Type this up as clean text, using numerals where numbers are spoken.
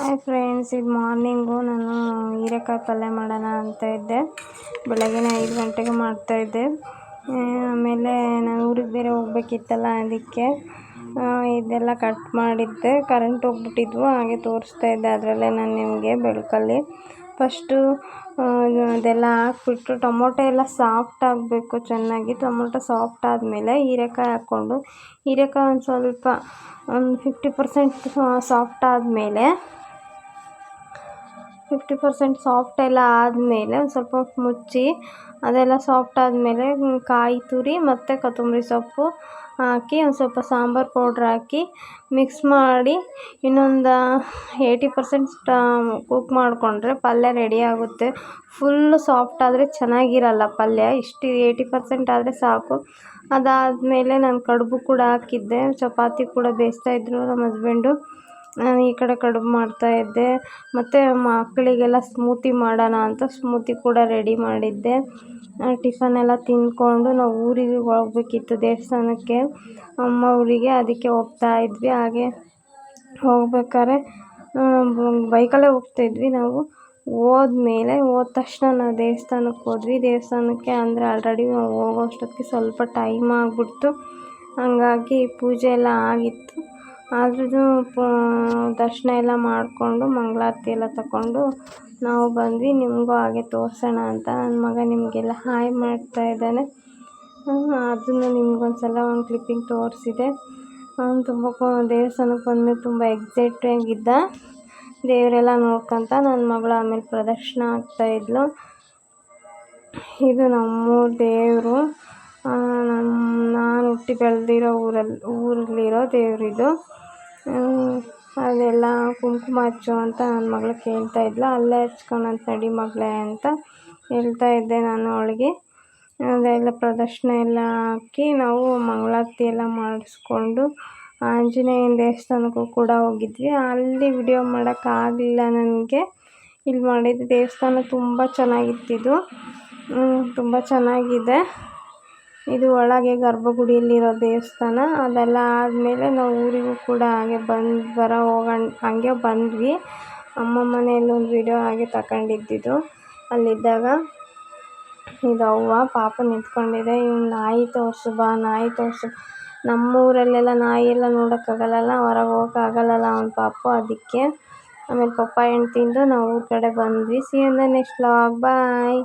Hi friends, ಇದು morning. ನಾನು ಹೀರೆಕಾಯಿ ಪಲ್ಯ ಮಾಡೋಣ ಅಂತ ಇದ್ದೆ. ಬೆಳಗ್ಗೆ 5 ಗಂಟೆಗೆ ಮಾಡ್ತಾಯಿದ್ದೆ. ಆಮೇಲೆ ನಾನು ಊರಿಗೆ ಬೇರೆ ಹೋಗ್ಬೇಕಿತ್ತಲ್ಲ, ಅದಕ್ಕೆ ಇದೆಲ್ಲ ಕಟ್ ಮಾಡಿದ್ದೆ. ಕರೆಂಟ್ ಹೋಗ್ಬಿಟ್ಟಿದ್ವು, ಹಾಗೆ ತೋರಿಸ್ತಾ ಇದ್ದೆ. ಅದರಲ್ಲೇ ನಾನು ನಿಮಗೆ ಬೆಳಕಲ್ಲಿ ಫಸ್ಟು ಅದೆಲ್ಲ ಹಾಕ್ಬಿಟ್ಟು ಟೊಮೊಟೊ ಎಲ್ಲ ಸಾಫ್ಟ್ ಆಗಬೇಕು ಚೆನ್ನಾಗಿ. ಟೊಮೊಟೊ ಸಾಫ್ಟ್ ಆದಮೇಲೆ ಹೀರೆಕಾಯಿ ಹಾಕ್ಕೊಂಡು, ಹೀರೆಕಾಯಿ ಒಂದು ಸ್ವಲ್ಪ 50% ಸಾಫ್ಟ್ ಆದಮೇಲೆ 50% ಸಾಫ್ಟ್ ಎಲ್ಲ ಆದಮೇಲೆ ಒಂದು ಸ್ವಲ್ಪ ಹೊತ್ತು ಮುಚ್ಚಿ, ಅದೆಲ್ಲ ಸಾಫ್ಟ್ ಆದಮೇಲೆ ಕಾಯಿ ತುರಿ ಮತ್ತು ಕೊತ್ತಂಬರಿ ಸೊಪ್ಪು ಹಾಕಿ ಒಂದು ಸ್ವಲ್ಪ ಸಾಂಬಾರು ಪೌಡ್ರ್ ಹಾಕಿ ಮಿಕ್ಸ್ ಮಾಡಿ ಇನ್ನೊಂದು 80% ಕುಕ್ ಮಾಡಿಕೊಂಡ್ರೆ ಪಲ್ಯ ರೆಡಿ ಆಗುತ್ತೆ. ಫುಲ್ಲು ಸಾಫ್ಟ್ ಆದರೆ ಚೆನ್ನಾಗಿರಲ್ಲ ಪಲ್ಯ. ಇಷ್ಟು 80% ಆದರೆ ಸಾಕು. ಅದಾದಮೇಲೆ ನಾನು ಕಡುಬು ಕೂಡ ಹಾಕಿದ್ದೆ. ಚಪಾತಿ ಕೂಡ ಬೇಯಿಸ್ತಾಯಿದ್ರು ನಮ್ಮ ಹಸ್ಬೆಂಡು. ನಾನು ಈ ಕಡೆ ಕಡುಬು ಮಾಡ್ತಾಯಿದ್ದೆ. ಮತ್ತು ಮಕ್ಕಳಿಗೆಲ್ಲ ಸ್ಮೂತಿ ಮಾಡೋಣ ಅಂತ ಸ್ಮೂತಿ ಕೂಡ ರೆಡಿ ಮಾಡಿದ್ದೆ. ಟಿಫನ್ ಎಲ್ಲ ತಿಂದ್ಕೊಂಡು ನಾವು ಊರಿಗೆ ಹೋಗ್ಬೇಕಿತ್ತು, ದೇವಸ್ಥಾನಕ್ಕೆ, ಅಮ್ಮ ಊರಿಗೆ. ಅದಕ್ಕೆ ಹೋಗ್ತಾ ಇದ್ವಿ. ಹಾಗೆ ಹೋಗ್ಬೇಕಾದ್ರೆ ಬೈಕಲ್ಲೇ ಹೋಗ್ತಾಯಿದ್ವಿ ನಾವು. ಹೋದ ತಕ್ಷಣ ನಾವು ದೇವಸ್ಥಾನಕ್ಕೆ ಹೋದ್ವಿ. ದೇವಸ್ಥಾನಕ್ಕೆ ಅಂದರೆ ಆಲ್ರೆಡಿ ಹೋಗೋ ಅಷ್ಟೊತ್ತಿಗೆ ಸ್ವಲ್ಪ ಟೈಮ್ ಆಗಿಬಿಡ್ತು. ಹಂಗಾಗಿ ಪೂಜೆ ಎಲ್ಲ ಆಗಿತ್ತು. ಆದ್ರೂ ದರ್ಶನ ಎಲ್ಲ ಮಾಡಿಕೊಂಡು ಮಂಗಳಾರತಿ ಎಲ್ಲ ತಗೊಂಡು ನಾವು ಬಂದ್ವಿ. ನಿಮಗೂ ಹಾಗೆ ತೋರಿಸೋಣ ಅಂತ ನನ್ನ ಮಗ ನಿಮಗೆಲ್ಲ ಹಾಯ್ ಮಾಡ್ತಾ ಇದ್ದಾನೆ. ಅದನ್ನು ನಿಮ್ಗೊಂದ್ಸಲ ಒಂದು ಕ್ಲಿಪ್ಪಿಂಗ್ ತೋರಿಸಿದೆ. ಅವನು ತುಂಬ ದೇವಸ್ಥಾನಕ್ಕೆ ಬಂದಮೇಲೆ ತುಂಬ ಎಕ್ಸೈಟಾಗಿದ್ದ. ದೇವರೆಲ್ಲ ನೋಡ್ಕೊತ ನನ್ನ ಮಗಳು ಆಮೇಲೆ ಪ್ರದಕ್ಷಿಣೆ ಆಗ್ತಾಯಿದ್ಲು. ಇದು ನಮ್ಮೂರ ದೇವರು. ನಾನು ಹುಟ್ಟಿ ಬೆಳೆದಿರೋ ಊರಲ್ಲಿರೋ ದೇವರಿದು. ಅದೆಲ್ಲ ಕುಂಕುಮ ಹಚ್ಚು ಅಂತ ನನ್ನ ಮಗಳು ಕೇಳ್ತಾ ಇದ್ಲು. ಅಲ್ಲೇ ಹಚ್ಕೊಳಂತ ನಡಿ ಮಗಳೇ ಅಂತ ಹೇಳ್ತಾ ಇದ್ದೆ ನಾನು ಅವಳಿಗೆ. ಅದೆಲ್ಲ ಪ್ರದಕ್ಷಿಣೆ ಎಲ್ಲ ಹಾಕಿ ನಾವು ಮಂಗಳಾರತಿ ಎಲ್ಲ ಮಾಡಿಸ್ಕೊಂಡು ಆಂಜನೇಯನ ದೇವಸ್ಥಾನಕ್ಕೂ ಕೂಡ ಹೋಗಿದ್ವಿ. ಅಲ್ಲಿ ವಿಡಿಯೋ ಮಾಡೋಕ್ಕಾಗಲಿಲ್ಲ ನನಗೆ. ಇಲ್ಲಿ ಮಾಡಿದ್ದು ದೇವಸ್ಥಾನ ತುಂಬ ಚೆನ್ನಾಗಿತ್ತಿದು. ತುಂಬ ಚೆನ್ನಾಗಿದೆ. ಇದು ಒಳಗೆ ಗರ್ಭಗುಡಿಯಲ್ಲಿರೋ ದೇವಸ್ಥಾನ. ಅದೆಲ್ಲ ಆದಮೇಲೆ ನಾವು ಊರಿಗೂ ಕೂಡ ಹಾಗೆ ಹಂಗೆ ಬಂದ್ವಿ. ಅಮ್ಮ ಮನೆಯಲ್ಲಿ ಒಂದು ವಿಡಿಯೋ ಹಾಗೆ ತಗೊಂಡಿದ್ದಿದ್ದು ಅಲ್ಲಿದ್ದಾಗ. ಇದು ಅವ್ವ ಪಾಪ ನಿಂತ್ಕೊಂಡಿದೆ. ಇವ್ನು ನಾಯಿ ತೋರಿಸು ಬಾ, ನಾಯಿ ತೋರಿಸು. ನಮ್ಮೂರಲ್ಲೆಲ್ಲ ನಾಯಿ ಎಲ್ಲ ನೋಡೋಕ್ಕಾಗಲ್ಲ, ಹೊರಗೆ ಹೋಗೋಕ್ಕಾಗಲ್ಲ ಅವ್ನ ಪಾಪು. ಅದಕ್ಕೆ ಆಮೇಲೆ ಪಪ್ಪಾಯ ಹಣ್ಣು ತಿಂದು ನಾವು ಊರ ಕಡೆ ಬಂದ್ವಿ. See you in the next vlog. Bye.